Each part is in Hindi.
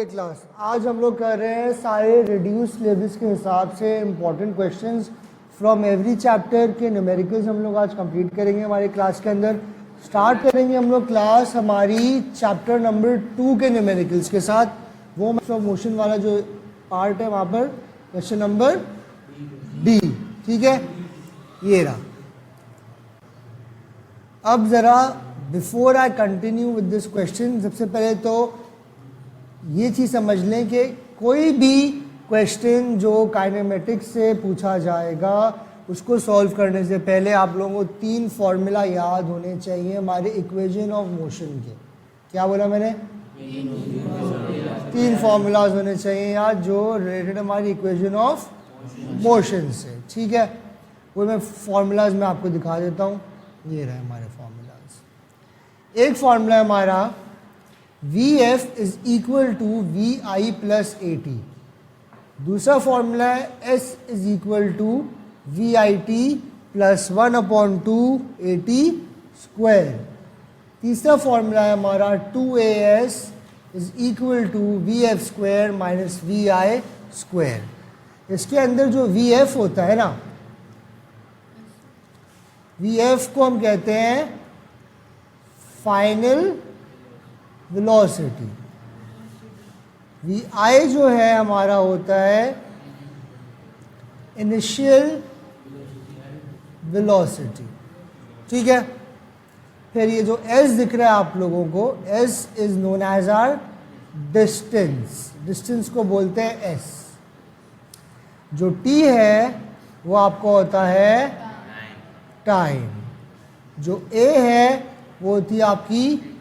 क्लास, आज हम लोग कर रहे हैं सारे रिड्यूस सिलेबस के हिसाब से important questions from every chapter के न्यूमेरिकल्स हम लोग आज कंप्लीट करेंगे हमारी क्लास के अंदर। स्टार्ट करेंगे हम लोग क्लास हमारी चैप्टर नंबर 2 के न्यूमेरिकल्स के साथ। वो मोशन वाला जो पार्ट है वहाँ पर क्वेश्चन नंबर डी, ठीक है, ये रहा। अब ज़रा before I continue with this question, सबसे पहले तो ये चीज़ समझ लें कि कोई भी क्वेश्चन जो काइनेमेटिक्स से पूछा जाएगा उसको सॉल्व करने से पहले आप लोगों को 3 फॉर्मूला याद होने चाहिए हमारे इक्वेशन ऑफ मोशन के। क्या बोला मैंने? 3 फॉर्मूलाज होने चाहिए याद जो रिलेटेड हमारी इक्वेशन ऑफ मोशन से, ठीक है। वो मैं फॉर्मूलाज में आपको दिखा देता हूँ। ये रहे हमारे फॉर्मूलाज। एक फॉर्मूला हमारा VF is equal to VI plus AT। दूसरा फॉर्मूला है S is equal to VIT plus 1/2 AT square. तीसरा फॉर्मूला है हमारा 2AS is equal to VF square minus VI square. इसके अंदर जो VF होता है ना, VF को हम कहते हैं फाइनल वेलोसिटी। VI जो है हमारा होता है इनिशियल वेलोसिटी, ठीक है। फिर ये जो S दिख रहा है आप लोगों को, S is known as R distance. Distance को बोलते हैं S। जो T है वो आपको होता है टाइम। जो A है वो होती है आपकी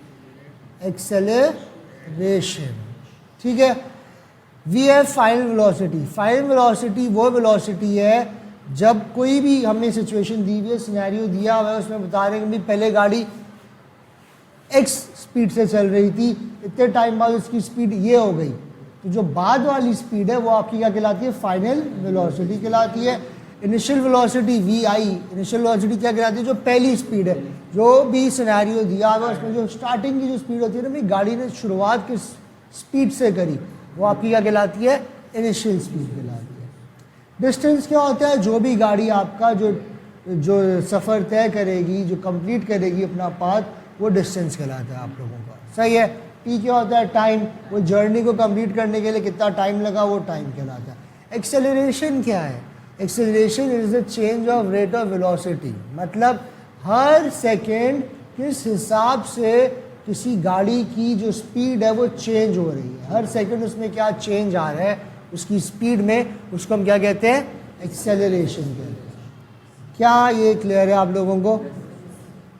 एक्सेलरेशन, ठीक है। VF final velocity. Final velocity वो वेलोसिटी है जब कोई भी हमें सिचुएशन दी हुई है, सिनेरियो दिया हुआ है, उसमें बता रहे हैं कि पहले गाड़ी x स्पीड से चल रही थी, इतने टाइम बाद उसकी स्पीड ये हो गई, तो जो बाद वाली स्पीड है वो आपकी क्या कहलाती है? फाइनल वेलोसिटी कहलाती है। Initial velocity VI, initial velocity क्या कहलाती है? जो पहली स्पीड है, जो भी सिनेरियो दिया हुआ है उसमें जो स्टार्टिंग की जो स्पीड होती है ना, भाई गाड़ी ने शुरुआत किस स्पीड से करी, वो आपकी क्या कहलाती है? इनिशियल स्पीड कहलाती है। डिस्टेंस क्या होता है? जो भी गाड़ी आपका जो सफ़र तय करेगी, जो कंप्लीट करेगी अपना पाथ, वो डिस्टेंस कहलाता है आप लोगों का, सही है। T क्या होता है? टाइम। वो जर्नी को कंप्लीट करने के लिए कितना टाइम लगा, वो टाइम कहलाता है। एक्सेलरेशन क्या है? Acceleration is the change of rate of velocity. मतलब हर सेकेंड किस हिसाब से किसी गाड़ी की जो स्पीड है वो चेंज हो रही है, हर सेकेंड उसमें क्या चेंज आ रहा है उसकी स्पीड में, उसको हम क्या कहते हैं? एक्सेलरेशन कहते हैं। क्या ये क्लियर है आप लोगों को?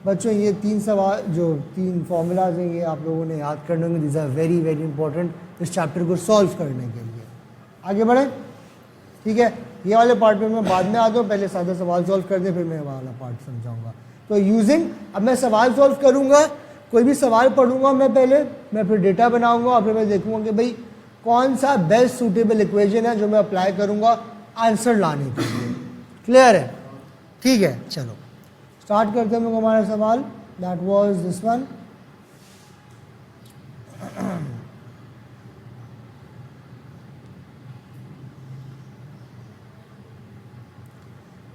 बच्चों ये 3 सवाल, जो 3 फॉर्मूलाज हैं, ये आप लोगों ने याद करने होंगे। This are very very important इस चैप्टर को सॉल्व करने के लिए। आगे बढ़ें, ठीक है। ये वाले पार्ट में मैं बाद में आता हूँ, पहले सादा सवाल सॉल्व कर दे, फिर मैं वाला पार्ट समझाऊंगा। तो यूजिंग, अब मैं सवाल सॉल्व करूँगा, कोई भी सवाल पढ़ूंगा मैं पहले, मैं फिर डेटा बनाऊंगा और फिर मैं देखूंगा कि भाई कौन सा बेस्ट सूटेबल इक्वेशन है जो मैं अप्लाई करूंगा आंसर लाने के लिए। क्लियर है? ठीक है, चलो स्टार्ट करते हैं हम लोग हमारा सवाल। That was this one.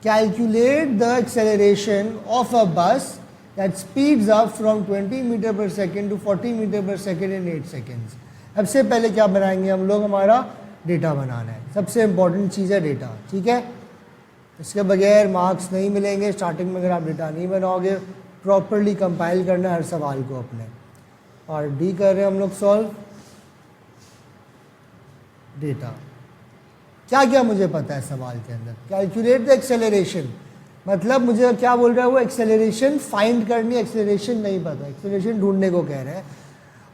Calculate the acceleration of a bus that speeds up from 20 meter per second to 40 meter per second in 8 seconds. सबसे पहले क्या बनाएंगे हम लोग? हमारा डेटा बनाना है। सबसे इंपॉर्टेंट चीज़ है डेटा, ठीक है। इसके बगैर मार्क्स नहीं मिलेंगे। स्टार्टिंग में अगर आप डेटा नहीं बनाओगे, प्रॉपरली कंपाइल करना है हर सवाल को अपने। और डी कर रहे हैं हम लोग सॉल्व डेटा। क्या क्या मुझे पता है सवाल के अंदर? कैलकुलेट द एक्सेलरेशन, मतलब मुझे क्या बोल रहा है वो? एक्सेलरेशन फाइंड करनी, एक्सेलरेशन नहीं पता, एक्सेलरेशन ढूंढने को कह रहे हैं।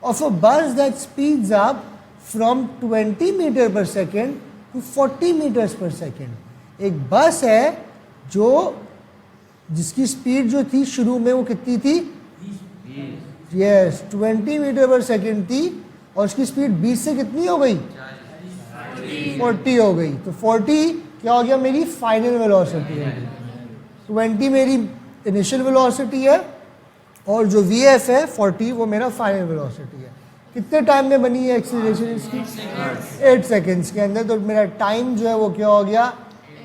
Of a bus that speeds up from 20 metre per second to 40 metres पर सेकेंड। एक बस है जो जिसकी स्पीड जो थी शुरू में वो कितनी थी? यस, 20 मीटर पर सेकेंड थी और उसकी स्पीड 20 से कितनी हो गई? 40 हो गई। तो 40 क्या हो गया? मेरी फाइनल वेलोसिटी हो गई। 20 मेरी इनिशियल वेलोसिटी है और जो VF है 40 वो मेरा फाइनल वेलोसिटी है। कितने टाइम में बनी है एक्सीलरेशन इसकी? 8 सेकेंड्स के अंदर। तो मेरा टाइम जो है वो क्या हो गया?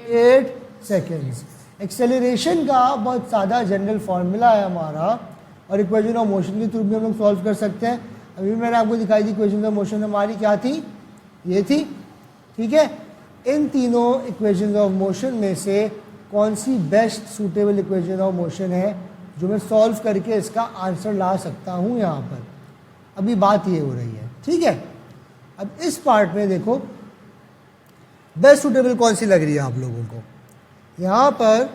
8 सेकेंड्स। एक्सेलरेशन का बहुत सादा जनरल फॉर्मूला है हमारा, और इक्वेशन ऑफ मोशन के थ्रू भी हम लोग सॉल्व कर सकते हैं। अभी मैंने आपको दिखाई थी इक्वेशन ऑफ मोशन हमारी क्या थी, ये थी, ठीक है। इन तीनों इक्वेशन ऑफ मोशन में से कौन सी best suitable equation of motion है जो मैं सॉल्व करके इसका आंसर ला सकता हूँ यहाँ पर? अभी बात ये हो रही है, ठीक है। अब इस पार्ट में देखो बेस्ट सूटेबल कौन सी लग रही है आप लोगों को। यहाँ पर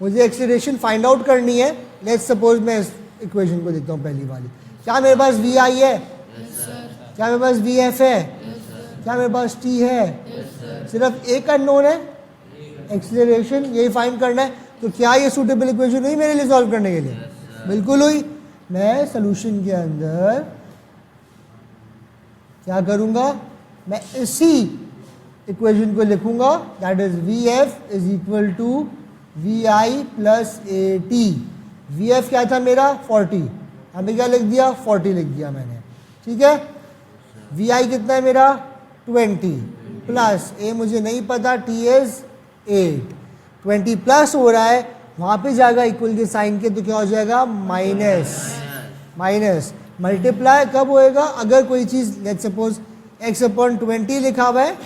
मुझे एक्सीलरेशन फाइंड आउट करनी है। लेट्स सपोज मैं इस इक्वेशन को देखता हूँ पहली वाली। क्या मेरे पास वी आई है? क्या मेरे पास वी एफ है? क्या मेरे पास टी है? सिर्फ एक अननोन है, एक्सीलरेशन, यही फाइंड करना है। तो क्या ये सूटेबल इक्वेशन हुई मेरे लिए सॉल्व करने के लिए? बिल्कुल हुई। मैं सोल्यूशन के अंदर क्या करूंगा? मैं इसी इक्वेशन को लिखूंगा, that is V F is equal to V I plus A T. V F क्या था मेरा? 40। हमें क्या लिख दिया? 40 लिख दिया मैंने, ठीक है। वी आई कितना है मेरा? 20 प्लस ए मुझे नहीं पता, टी इज 8। 20 प्लस हो रहा है, वहाँ पे जाएगा इक्वल के साइन के, तो क्या हो जाएगा? माइनस। माइनस मल्टीप्लाई कब होएगा? अगर कोई चीज़ लेट्स सपोज x अपॉन 20 लिखा हुआ है,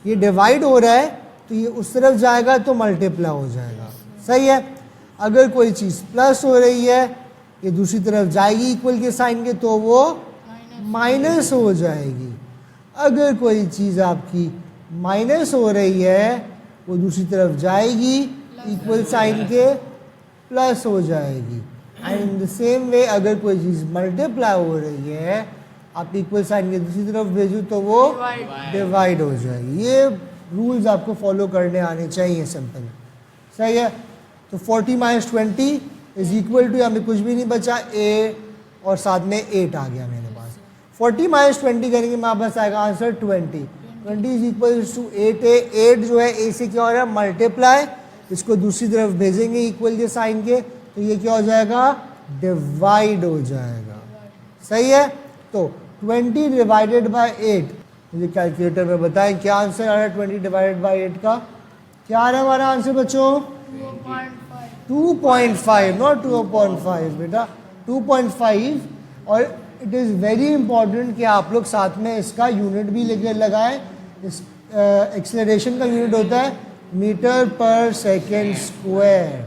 ये डिवाइड हो रहा है, तो ये उस तरफ जाएगा तो मल्टीप्लाई हो जाएगा, सही है। अगर कोई चीज़ प्लस हो रही है, ये दूसरी तरफ जाएगी इक्वल के साइन के, तो वो माइनस हो जाएगी। अगर कोई चीज़ आपकी माइनस हो रही है, वो दूसरी तरफ जाएगी इक्वल साइन के, प्लस हो जाएगी। And in the same way अगर कोई चीज़ मल्टीप्लाई हो रही है, आप इक्वल साइन के दूसरी तरफ भेजो तो वो डिवाइड हो जाएगी। ये रूल्स आपको फॉलो करने आने चाहिए, सिंपल, सही है। तो 40 माइनस 20 इज इक्वल टू, हमें कुछ भी नहीं बचा, a और साथ में 8 आ गया मेरे पास। 40 माइनस 20 करेंगे मेरे पास आएगा answer 20। 20 is equal to 8a। 8 जो है a से क्या हो रहा है? मल्टीप्लाई। इसको दूसरी तरफ भेजेंगे इक्वल के साइन के, तो ये क्या हो जाएगा? डिवाइड हो जाएगा, सही है। तो 20 डिवाइडेड बाय 8, मुझे कैलकुलेटर में बताएं क्या आंसर आ रहा है 20 डिवाइडेड बाय 8 का? क्या आ रहा है हमारा आंसर बच्चों? 2.5, नॉट 2.5 बेटा, 2.5। और इट इज़ वेरी इंपॉर्टेंट कि आप लोग साथ में इसका यूनिट भी लेके लगाएं। इस एक्सेलरेशन का यूनिट होता है मीटर पर सेकेंड स्क्वायर,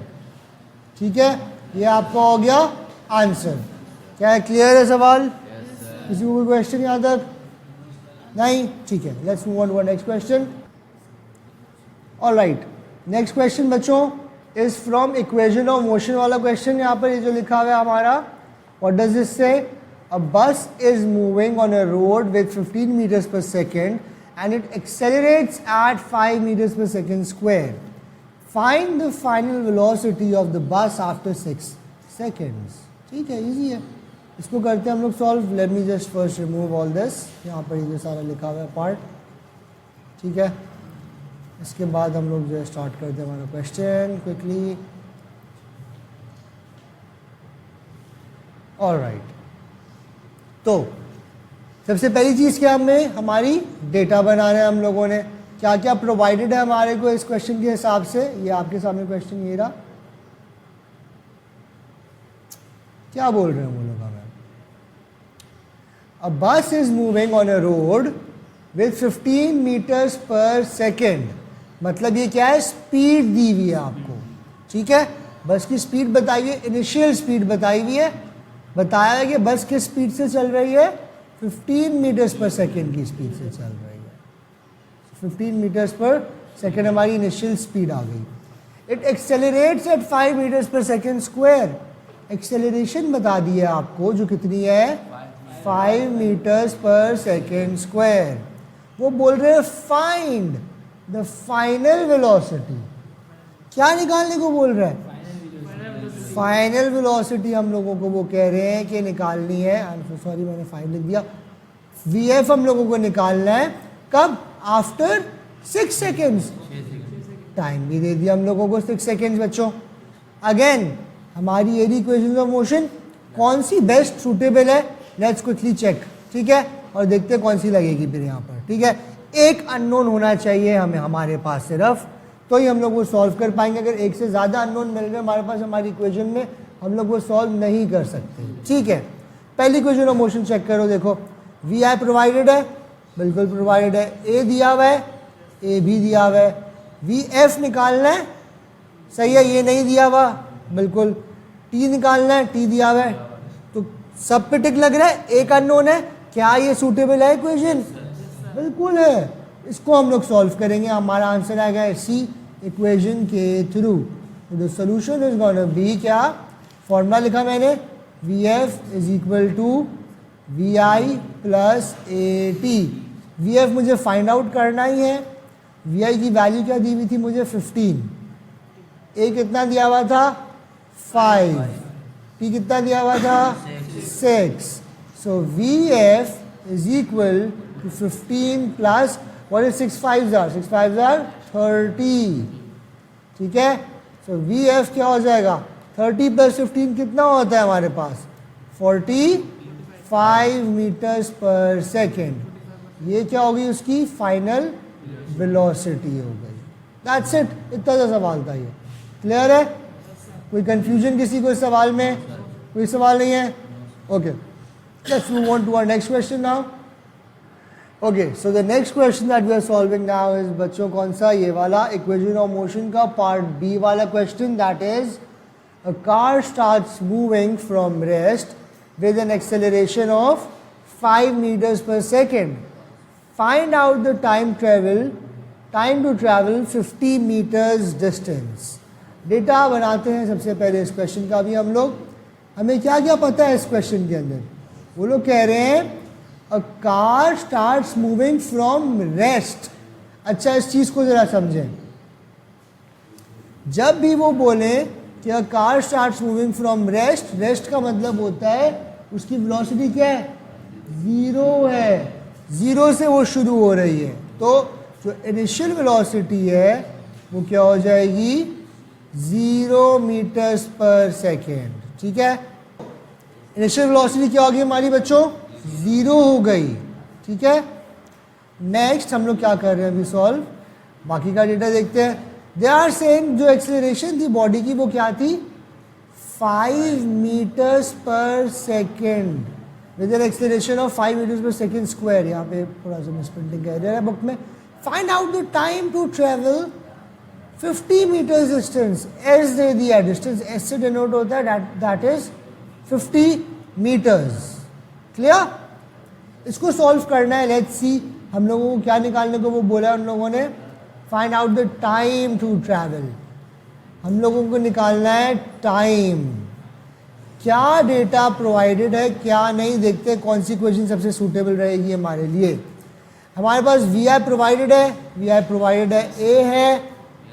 ठीक है। ये आपका हो गया आंसर। क्या है, क्लियर है सवाल? किसी को कोई क्वेश्चन यहाँ तक? नहीं, ठीक है। Let's move on to next question. Alright, next question बच्चों is from equation of motion वाला क्वेश्चन। यहाँ पर ये जो लिखा हुआ है हमारा, व्हाट डज दिस से? A bus is moving on a road with 15 metres पर second and it accelerates at 5 meters per second square. Find the final velocity of the bus after 6 seconds. ठीक है, इजी है, इसको करते हैं हम लोग solve. Let me just first remove all this. यहाँ पर ये सारा लिखा हुआ है पार्ट, ठीक है। इसके बाद हम लोग जो है स्टार्ट करते हैं हमारा क्वेश्चन क्विकली। ऑलराइट, तो सबसे पहली चीज़ क्या, हमें हमारी डेटा बना रहे हैं हम लोगों ने। क्या क्या प्रोवाइडेड है हमारे को इस क्वेश्चन के हिसाब से? ये आपके सामने क्वेश्चन ये रहा। क्या बोल रहे हैं वो लोग हमें? A bus is moving on a road with 15 metres पर सेकेंड। मतलब ये क्या है? स्पीड दी हुई है आपको, ठीक है। बस की स्पीड बताई हुई है, इनिशियल स्पीड बताई हुई है। बताया है कि बस किस स्पीड से चल रही है? 15 मीटर्स पर सेकेंड की स्पीड से चल रही है। 15 मीटर्स पर सेकेंड हमारी इनिशियल स्पीड आ गई। इट एक्सेलरेट्स एट 5 मीटर्स पर सेकेंड स्क्वायर। एक्सेलरेशन बता दी है आपको, जो कितनी है? 5 मीटर्स पर सेकेंड स्क्वायर। वो बोल रहे हैं फाइंड द फाइनल वेलोसिटी। क्या निकालने को बोल रहा है? फाइनल वेलोसिटी हम लोगों को वो कह रहे हैं कि निकालनी है। आई एम सो सॉरी, मैंने फाइव लिख दिया। वी एफ हम लोगों को निकालना है कब? After 6 seconds. टाइम भी दे दिया हम लोगों को 6 सेकेंड्स बच्चों। अगेन हमारी एरी इक्वेशन ऑफ मोशन कौन सी बेस्ट सूटेबल है? लेट्स क्विकली चेक, ठीक है, और देखते हैं कौन सी लगेगी फिर यहाँ पर, ठीक है। एक अननोन होना चाहिए हमें हमारे पास सिर्फ, तो ही हम लोग वो सॉल्व कर पाएंगे। अगर एक से ज़्यादा अननोन मिल गए हमारे पास हमारी इक्वेशन में, हम लोग वो सॉल्व नहीं कर सकते, ठीक है। पहली इक्वेशन ऑफ मोशन चेक करो, देखो वी आई प्रोवाइडेड है, बिल्कुल प्रोवाइडेड है, ए दिया हुआ है, ए भी दिया हुआ है, वी एफ निकालना है, सही है, ये नहीं दिया हुआ, बिल्कुल, टी निकालना है, टी दिया हुआ है, तो सब पे टिक लग रहा है, एक अननोन है, क्या ये सूटेबल है इक्वेशन? बिल्कुल है, इसको हम लोग सॉल्व करेंगे, हमारा आंसर आएगा सी इक्वेशन के through. The solution is gonna be, क्या फॉर्मूला लिखा मैंने, V F is equal to V I plus A T. V F मुझे फाइंड आउट करना ही है, वी आई की वैल्यू क्या दी हुई थी मुझे 15, ए कितना दिया हुआ था 5, टी कितना दिया हुआ था 6, so V F is equal to 15 plus what is 6 5 जार 6 5 जार 30, ठीक है। सो वी एफ क्या हो जाएगा, 30 प्लस 15 कितना होता है हमारे पास 45 मीटर्स पर सेकेंड। ये क्या होगी उसकी फाइनल वेलोसिटी हो गई। दैट्स इट, इतना सा सवाल था ये। क्लियर है? कोई कंफ्यूजन किसी को इस सवाल में? कोई सवाल नहीं है? Okay, let's move on to our next question now. Okay, so the next question that we are solving now is, बच्चों कौन सा, ये वाला इक्वेशन ऑफ मोशन का पार्ट बी वाला question, that is a car starts moving from rest with an acceleration of 5 meters per second. Find out the time to travel 50 meters distance. Data बनाते हैं सबसे पहले इस क्वेश्चन का भी हम लोग। हमें क्या क्या पता है इस क्वेश्चन के अंदर? वो लोग कह रहे हैं a car starts moving from rest. अच्छा, इस चीज़ को ज़रा समझें। जब भी वो बोले कि a car starts moving from rest, rest का मतलब होता है उसकी वेलोसिटी क्या है, ज़ीरो है, ज़ीरो से वो शुरू हो रही है। तो जो इनिशियल वेलोसिटी है वो क्या हो जाएगी 0 मीटर्स पर सेकेंड, ठीक है। इनिशियल वेलोसिटी क्या होगी हमारी बच्चों, 0 हो गई, ठीक है। नेक्स्ट हम लोग क्या कर रहे हैं अभी सॉल्व, बाकी का डेटा देखते हैं। दे आर सेइंग जो एक्सेलरेशन थी बॉडी की वो क्या थी 5 मीटर्स पर second with an acceleration of 5 metres पर सेकेंड स्क्वायर। यहाँ पे थोड़ा सा मिसप्रिंटिंग कह रहा है बुक में। Find out the time to travel 50 metres distance. S दे दिया, डिस्टेंस एस से डिनोट होता है, दैट इज 50 मीटर्स। क्लियर? इसको सॉल्व करना है। लेट्स सी हम लोगों को क्या निकालने को वो बोला उन लोगों ने, find out the time to travel. हम लोगों को निकालना है टाइम। क्या डेटा प्रोवाइडेड है क्या नहीं, देखते हैं कौन सी इक्वेशन सबसे सूटेबल रहेगी हमारे लिए। हमारे पास वी आई प्रोवाइडेड है, वी आई प्रोवाइडेड है, ए है,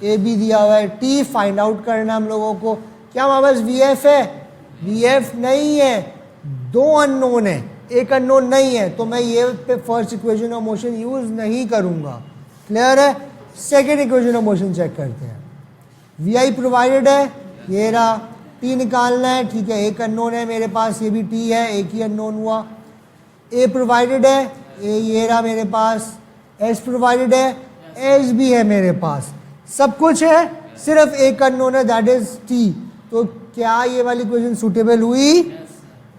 ए भी दिया हुआ है, टी फाइंड आउट करना हम लोगों को। क्या हमारे पास वी एफ है, वी एफ नहीं है, दो अननोन है, एक अननोन नहीं है, तो मैं ये पे first equation of motion use नहीं करूंगा। क्लियर है? Second equation of motion check करते हैं। वी आई प्रोवाइडेड है, ये रहा, टी निकालना है, ठीक है, एक अननोन है मेरे पास, ये भी टी है, एक ही अननोन हुआ। ए प्रोवाइडेड है, ए ये रहा मेरे पास, एस प्रोवाइडेड है, एस भी है मेरे पास, सब कुछ है, सिर्फ एक अननोन है, दैट इज टी। तो क्या ये वाली इक्वेशन सूटेबल हुई?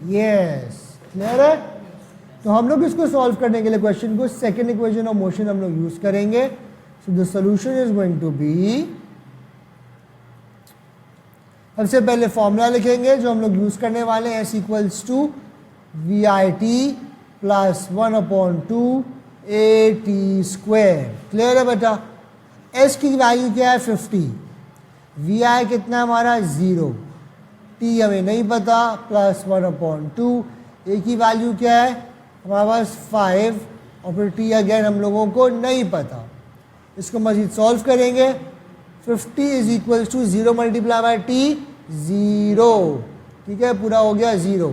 यस। क्लियर है? तो हम लोग इसको सॉल्व करने के लिए क्वेश्चन को सेकेंड इक्वेशन ऑफ मोशन हम लोग यूज करेंगे। So the solution is going to be, सबसे पहले फॉर्मूला लिखेंगे जो हम लोग यूज करने वाले हैं, S equals to V I T plus 1/2 A T square. Clear है बेटा? एस की वैल्यू क्या है 50, वी आई कितना हमारा 0, टी हमें नहीं पता, प्लस 1/2, ए की वैल्यू क्या है हमारे पास 5, और फिर टी अगेन हम लोगों को नहीं पता। इसको मजीद सॉल्व करेंगे। 50 is equals to 0 multiply by T, 0, ठीक है, पूरा हो गया 0।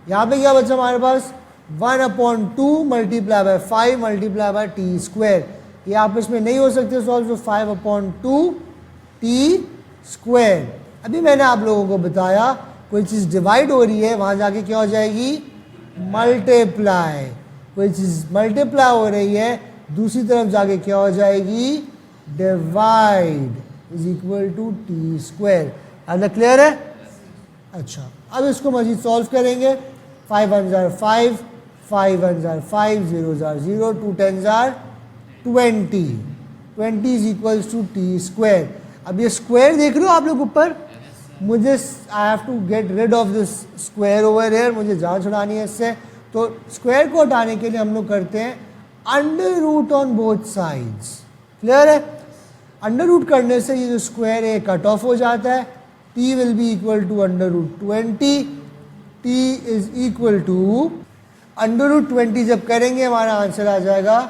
यहाँ पे क्या बचा हमारे पास 1/2 multiply by 5 multiply by T square. ये आपस में नहीं हो सकते सॉल्व, तो 5/2 टी स्क्वायर। अभी मैंने आप लोगों को बताया कोई चीज़ डिवाइड हो रही है वहाँ जाके क्या हो जाएगी मल्टीप्लाई, कोई चीज मल्टीप्लाई हो रही है, दूसरी तरफ जाके क्या हो जाएगी, divide is equal to T square. अंदर क्लियर है? अच्छा, अब इसको मजीद सॉल्व करेंगे। 5 1 are 5, 5 1 are 5, 0 are 0, 2 10 are 20, 20 is equals to T square. अब ये स्क्वायर देख रहे हो आप लोग ऊपर, मुझे I have to get rid of this square over here, मुझे जान छुड़ानी है इससे। तो स्क्वायर को हटाने के लिए हम लोग करते हैं under root on both sides. Clear है? अंडर रूट करने से ये जो स्क्वायर है कट ऑफ हो जाता है। t will be equal to under root 20, t is equal to under root 20 जब करेंगे हमारा आंसर आ जाएगा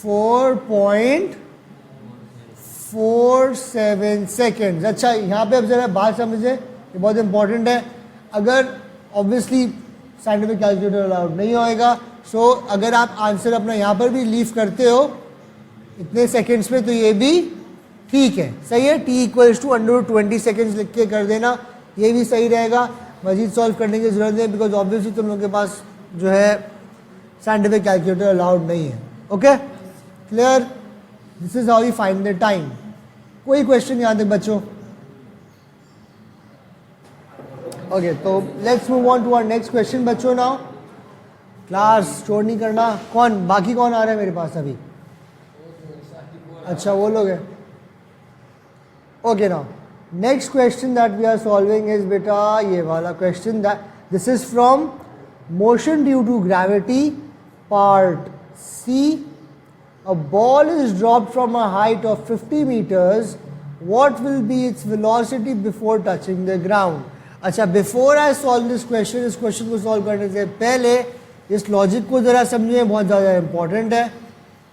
4.47 सेकेंड्स। अच्छा, यहाँ पे अब जरा बात समझे, ये बहुत इंपॉर्टेंट है। अगर ऑब्वियसली साइंटिफिक कैलकुलेटर अलाउड नहीं होएगा, सो अगर आप आंसर अपना यहाँ पर भी लीव करते हो इतने सेकेंड्स में, तो ये भी ठीक है, सही है। t equals to under root 20 seconds लिख के कर देना, ये भी सही रहेगा। मजीद सॉल्व करने की जरूरत है, बिकॉज ऑब्वियसली तुम लोगों के पास जो है साइंटिफिक कैलकुलेटर अलाउड नहीं है। Okay, clear? This is how you find the time. कोई क्वेश्चन यहाँ तक बच्चों? ओके, तो let's move on to our next question बच्चों। नाउ क्लास छोड़ नहीं करना। कौन बाकी कौन आ रहा है मेरे पास अभी? अच्छा, वो लोग हैं। Okay, now next question that we are solving is बेटा ये वाला question, that this is from motion due to gravity part C. A ball is dropped from a height of 50 meters. What will be its velocity before touching the ground? अच्छा, before I solve this question, इस क्वेश्चन को सॉल्व करने से पहले इस लॉजिक को ज़रा समझिए, बहुत ज़्यादा इंपॉर्टेंट है।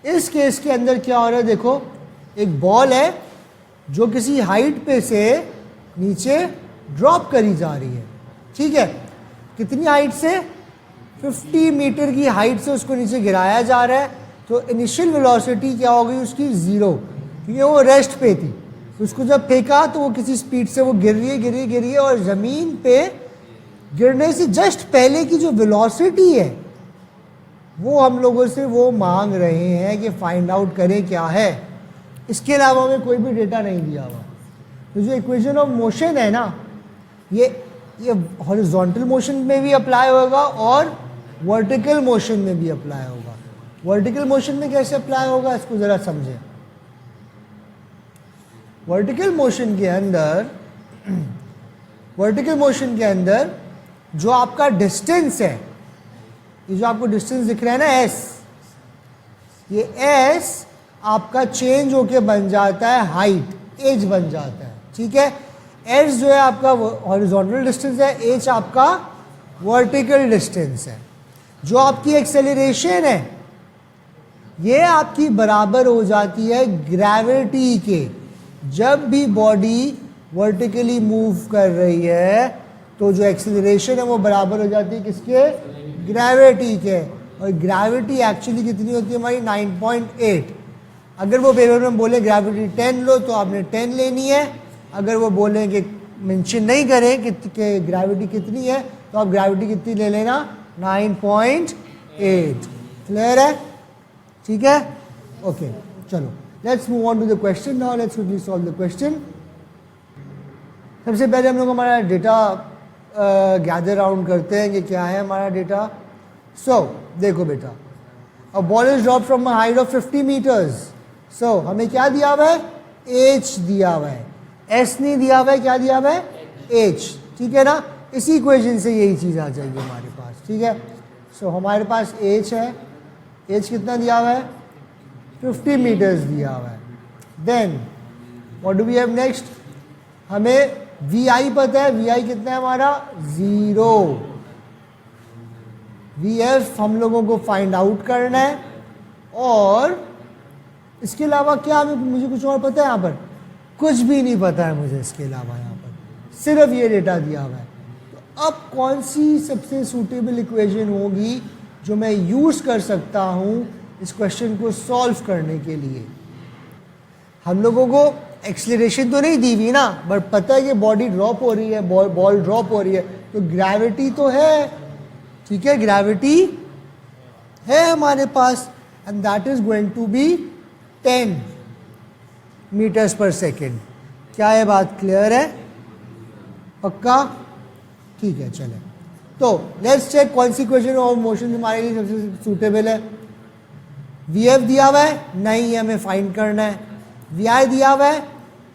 इस केस के अंदर क्या हो रहा है, देखो एक बॉल है जो किसी हाइट पे से नीचे ड्रॉप करी जा रही है। ठीक है, कितनी हाइट से? 50 मीटर की हाइट से उसको नीचे गिराया जा रहा है। तो इनिशियल वेलोसिटी क्या हो गई उसकी? 0, क्योंकि वो रेस्ट पे थी। उसको जब फेंका तो वो किसी स्पीड से वो गिर रही है और ज़मीन पे गिरने से जस्ट पहले की जो वेलोसिटी है वो हम लोगों से वो मांग रहे हैं कि फाइंड आउट करें क्या है। इसके अलावा हमें कोई भी डेटा नहीं दिया हुआ। तो जो इक्वेशन ऑफ मोशन है ना, ये हॉरिजॉन्टल मोशन में भी अप्लाई होगा और वर्टिकल मोशन में भी अप्लाई होगा। वर्टिकल मोशन में कैसे अप्लाई होगा इसको ज़रा समझें। वर्टिकल मोशन के अंदर जो आपका डिस्टेंस है, ये जो आपको डिस्टेंस दिख रहा है ना s, ये s आपका चेंज होके बन जाता है हाइट, एज बन जाता है। ठीक है, s जो है आपका हॉरिजॉन्टल डिस्टेंस है, h आपका वर्टिकल डिस्टेंस है। जो आपकी एक्सेलरेशन है ये आपकी बराबर हो जाती है ग्रेविटी के। जब भी बॉडी वर्टिकली मूव कर रही है तो जो एक्सेलरेशन है वो बराबर हो जाती है किसके? ग्रेविटी के। और ग्रेविटी एक्चुअली कितनी होती है हमारी? 9.8। अगर वो पेपर में बोले ग्रेविटी 10 लो तो आपने 10 लेनी है। अगर वो बोलें कि मेंशन नहीं करें कि ग्रेविटी कितनी है तो आप ग्रेविटी कितनी ले लेना? 9.8। क्लियर है? ठीक है, ओके, चलो let's move on to the question. Now let's quickly solve the question. सबसे पहले हम लोग हमारा डेटा गैदर राउंड करते हैं कि क्या है हमारा डेटा। सो देखो बेटा, a ball is drop from a height of 50 metres. So हमें क्या दिया हुआ है? h दिया हुआ है, s नहीं दिया हुआ है। क्या दिया हुआ है? h। ठीक है ना, इसी इक्वेशन से यही चीज़ आ जाएगी हमारे पास। ठीक है, सो हमारे पास h है, एज कितना दिया हुआ है? 50 मीटर्स दिया हुआ है। Then what do we have next? हमें वी आई पता है, वी आई कितना है हमारा? 0। वी एफ हम लोगों को फाइंड आउट करना है। और इसके अलावा क्या हमें, मुझे कुछ और पता है यहाँ पर? कुछ भी नहीं पता है मुझे इसके अलावा। यहाँ पर सिर्फ ये डेटा दिया हुआ है। तो अब कौन सी सबसे सूटेबल इक्वेशन होगी जो मैं यूज़ कर सकता हूँ इस क्वेश्चन को सॉल्व करने के लिए? हम लोगों को एक्सीलरेशन तो नहीं दी हुई ना, बट पता है कि बॉडी ड्रॉप हो रही है, बॉल ड्रॉप हो रही है, तो ग्रेविटी तो है। ठीक है, ग्रेविटी है हमारे पास and that is going to be 10 metres पर सेकेंड। क्या ये बात क्लियर है? पक्का? ठीक है, चले तो लेट्स चेक कौन सी इक्वेशन ऑफ मोशन हमारे लिए सबसे सूटेबल है। वीएफ दिया हुआ है, नहीं है, हमें फाइंड करना है। वीआई दिया हुआ है,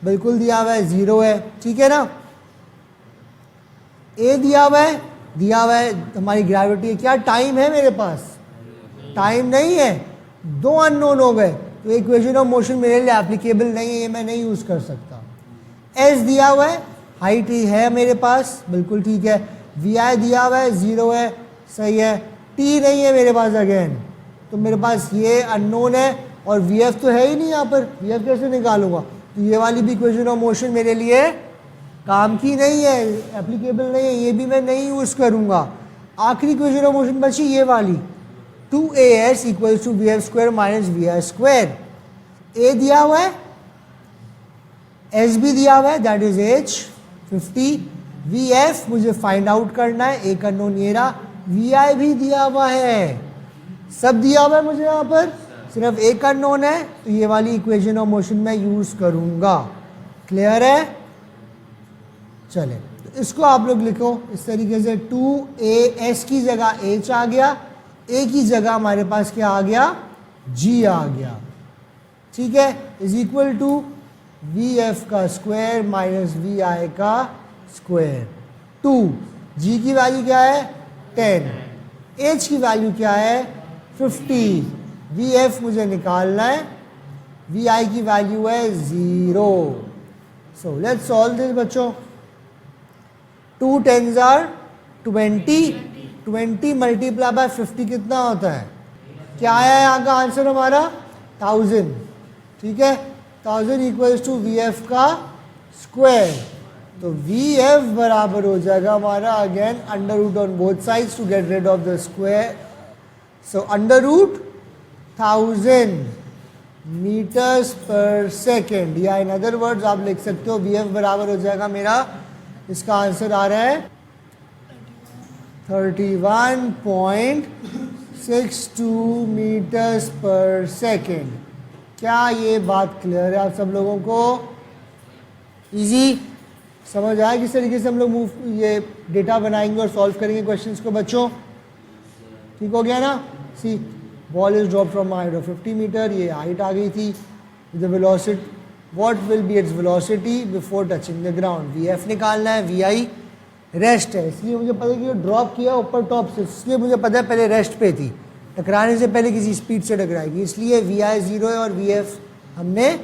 बिल्कुल दिया हुआ है, 0 है, ठीक है ना। ए दिया हुआ है हमारी ग्रेविटी है। क्या टाइम है मेरे पास? टाइम नहीं है, 2 अननोन हो गए, तो इक्वेशन ऑफ मोशन मेरे लिए एप्लीकेबल नहीं है, ये मैं नहीं यूज कर सकता। एस दिया हुआ है, हाइट है मेरे पास, बिल्कुल ठीक है। वी आई दिया हुआ है, 0 है, सही है। टी नहीं है मेरे पास अगेन, तो मेरे पास ये अननोन है और वी एफ तो है ही नहीं यहाँ पर, वी एफ कैसे निकालूंगा? तो ये वाली भी इक्वेशन ऑफ मोशन मेरे लिए काम की नहीं है, एप्लीकेबल नहीं है, ये भी मैं नहीं यूज करूंगा। आखिरी इक्वेशन ऑफ मोशन बची ये वाली, 2as equals to V F square minus V I square. A दिया हुआ है, एस भी दिया हुआ है, that is H 50। V F मुझे फाइंड आउट करना है, एक अननोन ये रहा। वी आई भी दिया हुआ है, सब दिया हुआ है मुझे यहाँ पर, सिर्फ एक अननोन है, तो ये वाली इक्वेशन ऑफ मोशन मैं यूज करूंगा। क्लियर है? चले तो इसको आप लोग लिखो इस तरीके से, 2as की जगह h आ गया, a की जगह हमारे पास क्या आ गया? g आ गया, ठीक है, is equal to V F का स्क्वायर माइनस वी आई का स्क्वायर। 2 g की वैल्यू क्या है? 10, h की वैल्यू क्या है? 50। वी एफ मुझे निकालना है, वी आई की वैल्यू है 0। सो लेट्स सॉल्व दिस बच्चों। 2 10s are 20, 20 मल्टीप्लाई बाय 50 कितना होता है? क्या आया यहाँ का आंसर हमारा? 1000, ठीक है। 1000 इक्वल्स टू वी एफ का स्क्वायर, तो वी एफ बराबर हो जाएगा हमारा again under root on both sides to get rid of the square. So under root 1000 metres पर सेकेंड, या इन अदर वर्ड्स आप लिख सकते हो वी एफ बराबर हो जाएगा मेरा, इसका आंसर आ रहा है 31.62 मीटर्स पर सेकेंड। क्या ये बात क्लियर है आप सब लोगों को? इजी समझ आया किस तरीके से हम लोग ये डेटा बनाएंगे और सॉल्व करेंगे क्वेश्चंस को बच्चों? ठीक हो गया ना। See ball is drop from height of 50 metre, ये हाइट आ गई थी। The velocity, what will be its velocity before touching the ground? V F निकालना है, वी आई रेस्ट है, इसलिए मुझे पता है कि ड्रॉप किया ऊपर टॉप से, इसलिए मुझे पता है पहले रेस्ट पे थी, टकराने से पहले किसी स्पीड से टकराएगी, इसलिए वी आई 0 है और वी एफ हमने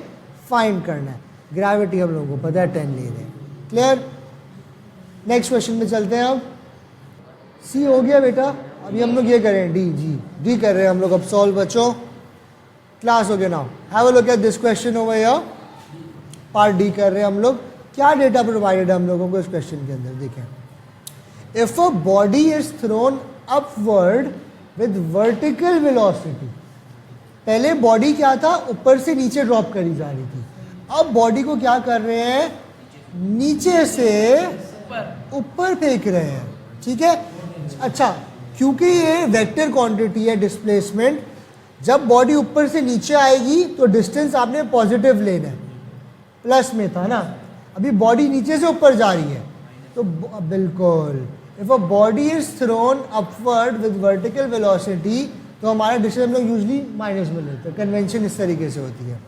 फाइंड करना है। ग्रेविटी हम लोगों को पता है 10 ले रहे हैं। क्लियर? नेक्स्ट क्वेश्चन में चलते हैं। अब सी हो गया बेटा, अभी हम लोग ये करें डी कर रहे हैं हम लोग अब सॉल्व बच्चों। क्लास हो गया now, have a look at this question over here. Part D कर रहे हैं हम लोग। क्या डेटा प्रोवाइडेड है हम लोगों को इस क्वेश्चन के अंदर? देखें, if a body is throne upward with vertical velocity, पहले बॉडी क्या था? ऊपर से नीचे ड्रॉप करी जा रही थी, अब बॉडी को क्या कर रहे हैं? नीचे से ऊपर फेंक रहे हैं, ठीक है। अच्छा, क्योंकि ये वेक्टर क्वांटिटी है डिस्प्लेसमेंट, जब बॉडी ऊपर से नीचे आएगी तो डिस्टेंस आपने पॉजिटिव लेना है, प्लस में था ना, अभी बॉडी नीचे से ऊपर जा रही है, तो बिल्कुल if a body is throne upward with vertical velocity, तो हमारा डिस्टेंस हम लोग यूजली माइनस में लेते हैं, कन्वेंशन इस तरीके से होती है।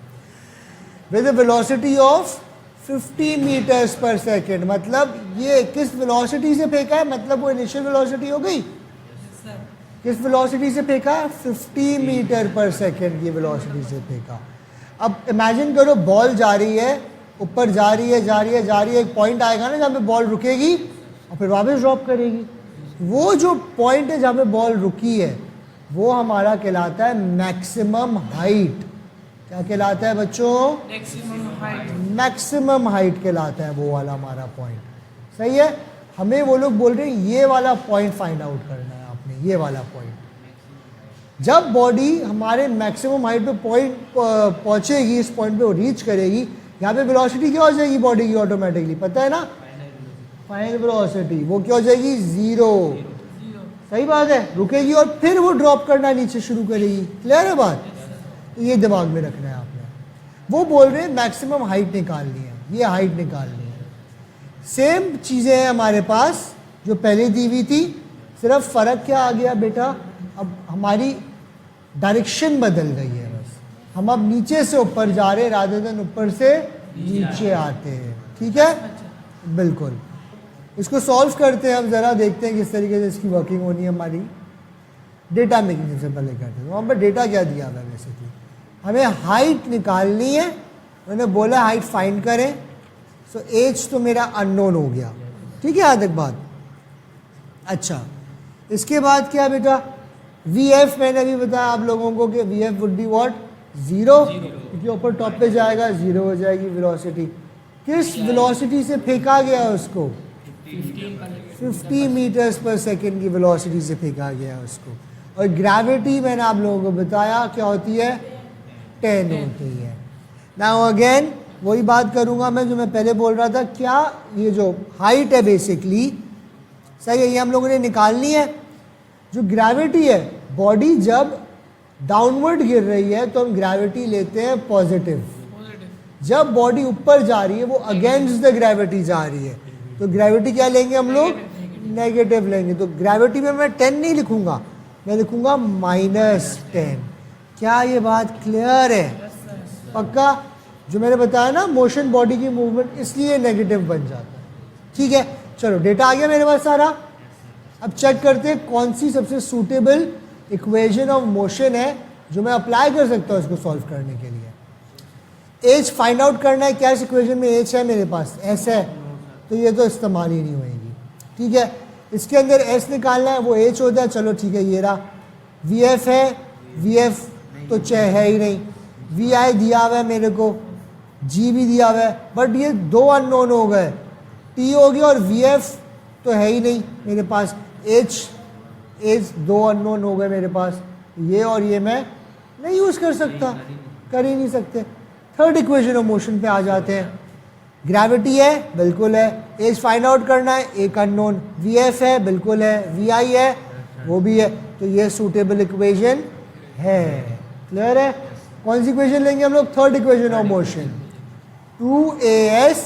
विद वेलोसिटी ऑफ 50 मीटर्स पर सेकेंड, मतलब ये किस वेलोसिटी से फेंका है? मतलब वो इनिशियल वेलोसिटी हो गई, किस वेलोसिटी से फेंका? 50 मीटर पर सेकेंड की वेलोसिटी से फेंका। अब इमेजिन करो बॉल जा रही है, ऊपर जा रही है, एक पॉइंट आएगा ना जहाँ पे बॉल रुकेगी और फिर वापस ड्रॉप करेगी। वो जो पॉइंट है जहाँ पे बॉल रुकी है वो हमारा कहलाता है मैक्सिमम हाइट। क्या कहलाता है बच्चों? मैक्सिमम हाइट कहलाता है वो वाला हमारा पॉइंट। सही है, हमें वो लोग बोल रहे हैं ये वाला पॉइंट फाइंड आउट करना है आपने, ये वाला पॉइंट। जब बॉडी हमारे मैक्सिमम हाइट पे पॉइंट पहुंचेगी, इस पॉइंट पे वो रीच करेगी, यहाँ पे वेलोसिटी क्या हो जाएगी बॉडी की? ऑटोमेटिकली पता है ना, फाइनल वेलोसिटी वो क्या हो जाएगी? 0। सही बात है, रुकेगी और फिर वो ड्रॉप करना नीचे शुरू करेगी। क्लियर है बात? तो ये दिमाग में रखना है आपने। वो बोल रहे हैं मैक्सिमम हाइट निकालनी है, ये हाइट निकालनी है। सेम चीज़ें हैं हमारे पास जो पहले दी हुई थी, सिर्फ फ़र्क क्या आ गया बेटा, अब हमारी डायरेक्शन बदल गई है। बस हम अब नीचे से ऊपर जा रहे हैं रादर देन ऊपर से नीचे आते हैं। ठीक है, बिल्कुल। इसको सॉल्व करते हैं हम, ज़रा देखते हैं किस तरीके से इसकी वर्किंग होनी है हमारी। डेटा मेकिंग सबसे पहले करते हैं। वहाँ पर डेटा क्या दिया हुआ है बेसिकली, हमें हाइट निकालनी है। मैंने बोला हाइट फाइंड करें, सो एज तो मेरा अननोन हो गया। ठीक है, आज तक बात। अच्छा, इसके बाद क्या बेटा, वी एफ मैंने अभी बताया आप लोगों को कि V F would be what, zero, क्योंकि ऊपर टॉप पे जाएगा ज़ीरो हो जाएगी वेलोसिटी। किस वेलोसिटी से फेंका गया उसको, 50 मीटर्स पर सेकेंड की वेलोसिटी से फेंका गया उसको। और ग्रेविटी मैंने आप लोगों को बताया क्या होती है, 10 होती है। नाउ अगेन वही बात करूंगा मैं जो मैं पहले बोल रहा था, क्या ये जो हाइट है बेसिकली, सही है, ये हम लोगों ने निकालनी है। जो ग्रेविटी है, बॉडी जब डाउनवर्ड गिर रही है तो हम ग्रेविटी लेते हैं पॉजिटिव, जब बॉडी ऊपर जा रही है वो अगेंस्ट द ग्रेविटी जा रही है तो ग्रेविटी क्या लेंगे हम लोग, नेगेटिव लेंगे। तो ग्रेविटी में मैं 10 नहीं लिखूंगा, मैं लिखूंगा -10। क्या ये बात क्लियर है? पक्का? जो मैंने बताया ना, मोशन बॉडी की मूवमेंट, इसलिए नेगेटिव बन जाता है। ठीक है, चलो डेटा आ गया मेरे पास सारा। अब चेक करते हैं कौन सी सबसे सूटेबल इक्वेशन ऑफ मोशन है जो मैं अप्लाई कर सकता हूँ इसको सॉल्व करने के लिए। एज फाइंड आउट करना है, क्या इस इक्वेशन में एज है मेरे पास, एस है, तो ये तो इस्तेमाल ही नहीं होएगी। ठीक है, इसके अंदर एस निकालना है, वो एच होता है। चलो ठीक है, ये रहा। वी एफ है, वी एफ तो है ही नहीं, वी आई दिया हुआ है मेरे को, जी भी दिया हुआ है, बट ये दो अननोन हो गए, टी हो गया और वी एफ तो है ही नहीं मेरे पास, एच दो अननोन हो गए मेरे पास, ये और ये मैं नहीं यूज़ कर सकता, कर ही नहीं सकते। थर्ड इक्वेशन ऑफ मोशन पे आ जाते हैं। ग्रेविटी है, बिल्कुल है। एज फाइंड आउट करना है, एक अननोन। वी एफ है, बिल्कुल है। वी आई है, वो भी है। तो ये सूटेबल इक्वेशन है। क्लियर है? कौन सी इक्वेशन लेंगे हम लोग? Third equation of motion, 2as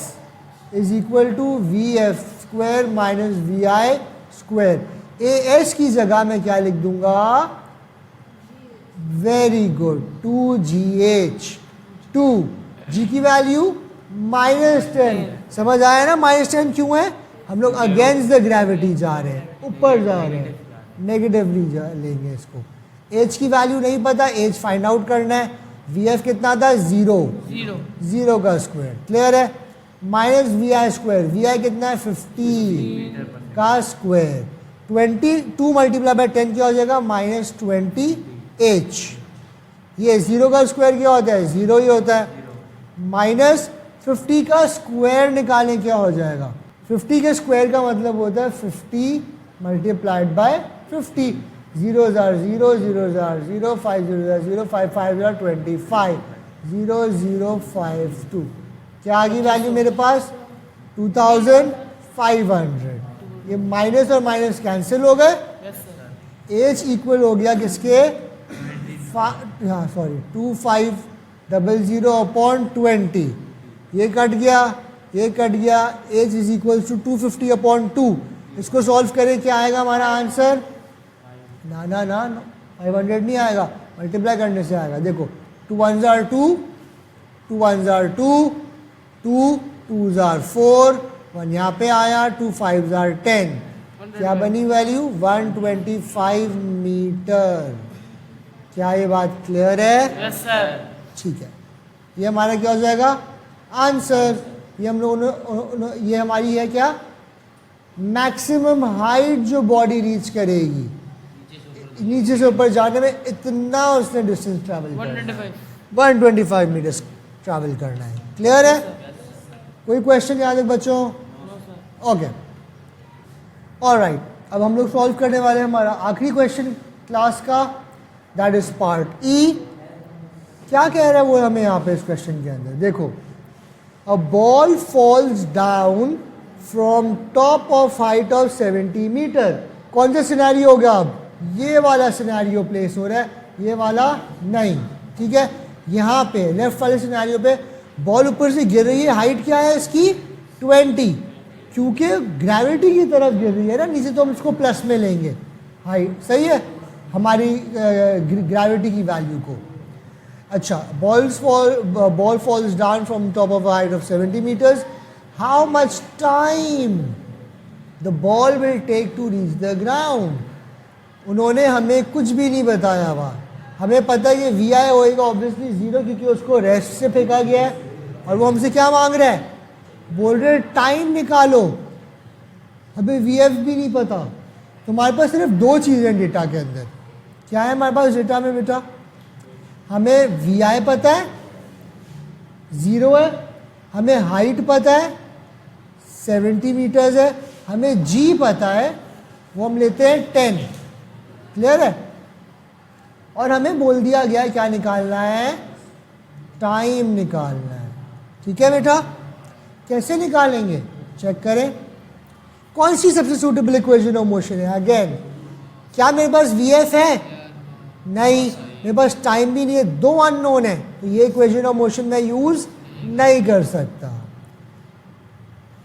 is equal to V F square minus V I square. as की जगह मैं क्या लिख दूंगा? Very good, 2gh। 2g की वैल्यू -10। समझ आया ना -10 क्यों है? हम लोग अगेंस्ट द ग्रेविटी जा रहे हैं, ऊपर जा रहे हैं, नेगेटिवली लेंगे इसको। h की वैल्यू नहीं पता, h फाइंड आउट करना है। वी एफ कितना था? 0 का स्क्वायर। क्लियर है? Minus V I square, V I कितना है? 50 का स्क्वायर। 22 मल्टीप्लाई बाय 10 क्या हो जाएगा? -20h। ये 0 का स्क्वायर क्या होता है? 0 ही होता है। माइनस 50 का स्क्वायर निकालें, क्या हो जाएगा? 50 के स्क्वायर का मतलब होता है 50 मल्टीप्लाइड बाय 50। 0 0 0 0 0 5 0 0 5 5 25 0052। क्या आ गई वैल्यू मेरे पास? 2500। ये माइनस और माइनस कैंसिल हो गए। एच इक्वल हो गया किसके? हाँ सॉरी, 2500/20। ये कट गया, ये कट गया। H is equal to 250/2। इसको सॉल्व करें, क्या आएगा हमारा आंसर? ना 500 नहीं आएगा, मल्टीप्लाई करने से आएगा। देखो 2 1s are 2, 2 1s are 2, 2 2s are 4, 1 यहाँ पे आया, 2 5s are 10। क्या बनी वैल्यू? 125 मीटर। क्या ये बात क्लियर है? Yes sir. ठीक है, ये हमारा क्या हो जाएगा? आंसर। ये हम लोगों ने, ये हमारी है क्या? मैक्सिमम हाइट जो बॉडी रीच करेगी, नीचे से ऊपर जाने में इतना उसने डिस्टेंस ट्रैवल करना है, 125 मीटर्स ट्रैवल करना है। क्लियर है? कोई क्वेश्चन याद है बच्चों? Okay, alright. अब हम लोग सॉल्व करने वाले हैं हमारा आखिरी क्वेश्चन क्लास का, दैट इज पार्ट ई। क्या कह रहा है वो हमें यहाँ पे इस क्वेश्चन के अंदर? देखो, a ball falls down from top of height of 70 metre. कौन सा सिनेरियो होगा अब, ये वाला सिनेरियो प्लेस हो रहा है, ये वाला नहीं, ठीक है। यहाँ पे लेफ्ट वाले सिनेरियो पे बॉल ऊपर से गिर रही है, हाइट क्या है इसकी 20, क्योंकि ग्रेविटी की तरफ गिर रही है ना नीचे, तो हम इसको प्लस में लेंगे हाइट, सही है, हमारी ग्रेविटी की वैल्यू को। अच्छा, ball falls down from top of height of 70 metres, how much time the ball will take to reach the ground. उन्होंने हमें कुछ भी नहीं बताया हुआ, हमें पता है कि वी आई होएगा ऑब्वियसली 0, क्योंकि उसको रेस्ट से फेंका गया है, और वो हमसे क्या मांग रहा है, बोल रहे टाइम निकालो, हमें वी एफ भी नहीं पता। तुम्हारे पास सिर्फ 2 चीज़ें डेटा के अंदर, क्या है हमारे पास डेटा में बेटा, हमें वी आई पता है 0 है, हमें हाइट पता है 70 मीटर्स है, हमें जी पता है, वो हम लेते हैं 10, क्लियर है। और हमें बोल दिया गया है क्या निकालना है, टाइम निकालना है, ठीक है बेटा। कैसे निकालेंगे, चेक करें, कौन सी सबसे सूटेबल इक्वेशन ऑफ मोशन है। अगेन, क्या मेरे पास वी एफ है, नहीं, मेरे पास टाइम भी नहीं है, 2 अननोन है, तो ये इक्वेशन ऑफ मोशन मैं यूज नहीं कर सकता।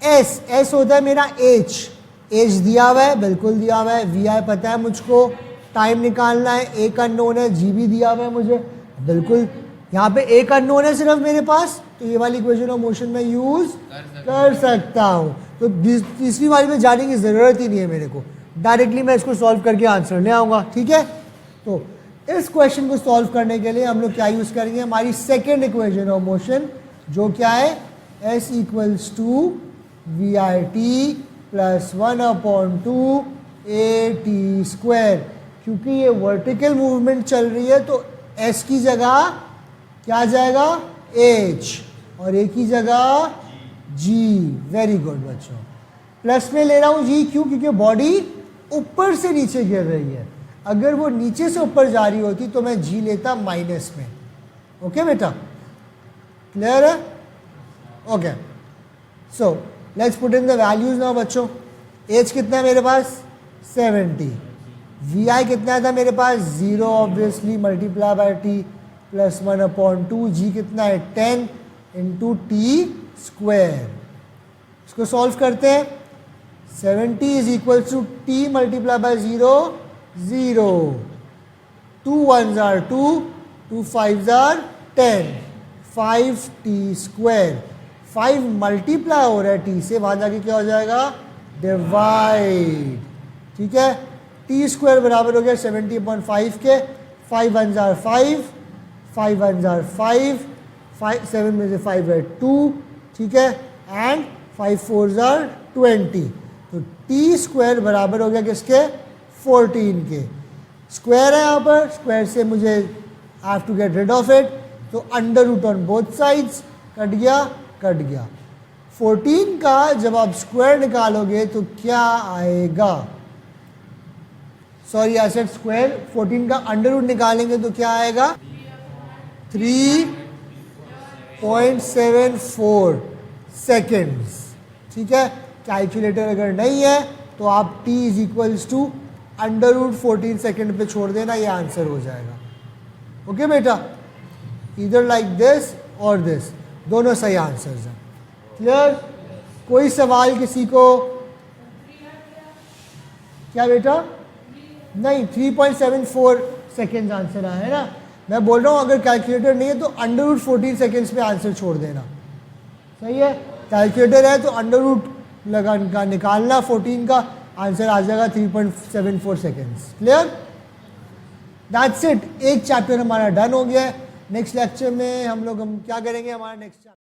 एस होता है मेरा एच दिया हुआ है, बिल्कुल दिया हुआ है, वी आई पता है मुझको, टाइम निकालना है, एक अननोन है, जी भी दिया हुआ है मुझे, बिल्कुल यहाँ पे एक अननोन है सिर्फ मेरे पास, तो ये वाली इक्वेशन ऑफ मोशन में यूज कर सकता हूँ। तो तीसरी वाली में जाने की ज़रूरत ही नहीं है मेरे को, डायरेक्टली मैं इसको सॉल्व करके आंसर ले आऊँगा, ठीक है। तो इस क्वेश्चन को सॉल्व करने के लिए हम लोग क्या यूज़ करेंगे, हमारी सेकेंड इक्वेशन ऑफ मोशन, जो क्या है, S equals to V I T plus 1/2 A T square. क्योंकि ये वर्टिकल मूवमेंट चल रही है तो एस की जगह क्या जाएगा, एच, और ए की जगह जी। वेरी गुड बच्चों, प्लस में ले रहा हूँ जी, क्यों, क्योंकि बॉडी ऊपर से नीचे गिर रही है, अगर वो नीचे से ऊपर जा रही होती तो मैं जी लेता माइनस में। ओके बेटा, क्लियर है, okay. So let's put in the values now बच्चों। एच कितना है मेरे पास 70, वी आई कितना था मेरे पास 0 obviously, multiply by T plus 1/2, G कितना है 10 इंटू टी स्क्वायर। इसको सॉल्व करते हैं, 70 is equal to T multiply by 0, 0, 2 1s are 2, 2 5s are 10, 5 T square. 5 multiply हो रहा है टी से, वहां जाके क्या हो जाएगा, डिवाइड, ठीक है। टी स्क्वायर बराबर हो गया 70/5 के, 5 1s are 5, 5 1s are 5, 7 में से 5 है 2, ठीक है, एंड 5 4s are 20। तो टी स्क्वायर बराबर हो गया किसके, 14 के। स्क्वायर है यहाँ पर, स्क्वायर से मुझे I have to get rid of it, तो under root on both sides, cut गया कट गया। 14 का जब आप स्क्वायर निकालोगे तो क्या आएगा, सॉरी आई सेड स्क्वायर, 14 का अंडर रूट निकालेंगे तो क्या आएगा 3.74 सेकेंड्स, ठीक है। कैलकुलेटर अगर नहीं है तो आप t is equals to under root 14 second पे छोड़ देना, ये आंसर हो जाएगा। ओके बेटा, इधर लाइक दिस और दिस, दोनों सही आंसर्स हैं। क्लियर, कोई सवाल किसी को, क्या बेटा, नहीं 3.74 सेकेंड्स आंसर आया है ना। मैं बोल रहा हूँ अगर कैलकुलेटर नहीं है तो अंडर रूट 14 सेकेंड्स पे आंसर छोड़ देना, सही है। कैलकुलेटर है तो अंडर रूट लगा निकालना 14 का, आंसर आ जाएगा 3.74 सेकेंड्स। क्लियर, दैट्स इट, एक चैप्टर हमारा डन हो गया है। नेक्स्ट लेक्चर में हम क्या करेंगे, हमारा नेक्स्ट